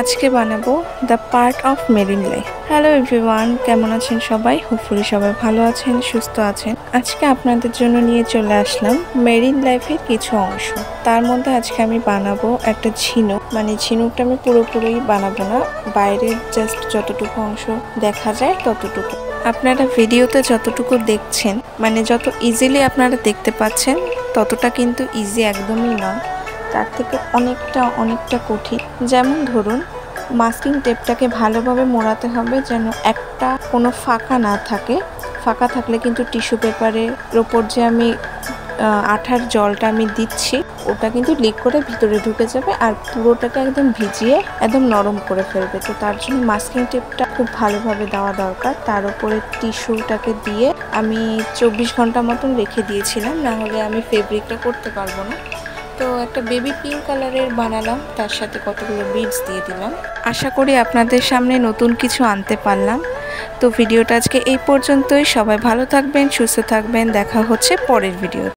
আজকে বানাবো the part of marine life. Hello everyone, কেমন আছেন সবাই? হোপফুলি সবাই ভালো আছেন, সুস্থ আছেন। আজকে আপনাদের জন্য নিয়ে চলে আসলাম মেরিন লাইফের কিছু অংশ। তার মধ্যে আজকে আমি বানাবো একটা ঝিনুক, মানে ঝিনুকটা আমি পুরোপুরি বানাবো না, বাইরের জাস্ট যতটুকু অংশ দেখা যায় ততটুকু। আপনারা ভিডিওতে যতটুকু দেখছেন, মানে যত ইজিলি আপনারা দেখতে পাচ্ছেন ততটা কিন্তু ইজি একদমই না, তার থেকে অনেকটা কঠিন। যেমন ধরুন, মাস্কিং টেপটাকে ভালোভাবে মোড়াতে হবে যেন একটা কোনো ফাঁকা না থাকে। ফাঁকা থাকলে কিন্তু টিস্যু পেপারের ওপর যে আমি আঠার জলটা আমি দিচ্ছি ওটা কিন্তু লিক করে ভিতরে ঢুকে যাবে আর পুরোটাকে একদম ভিজিয়ে একদম নরম করে ফেলবে। তো তার জন্য মাস্কিং টেপটা খুব ভালোভাবে দেওয়া দরকার। তার উপরে টিস্যুটাকে দিয়ে আমি 24 ঘন্টা মতন রেখে দিয়েছিলাম, না হলে আমি ফেব্রিকটা করতে পারবো না। তো একটা বেবি পিঙ্ক কালারের বানালাম, তার সাথে কতগুলো বিডস দিয়ে দিলাম। আশা করি আপনাদের সামনে নতুন কিছু আনতে পারলাম। তো ভিডিওটা আজকে এই পর্যন্তই। সবাই ভালো থাকবেন, সুস্থ থাকবেন। দেখা হচ্ছে পরের ভিডিও।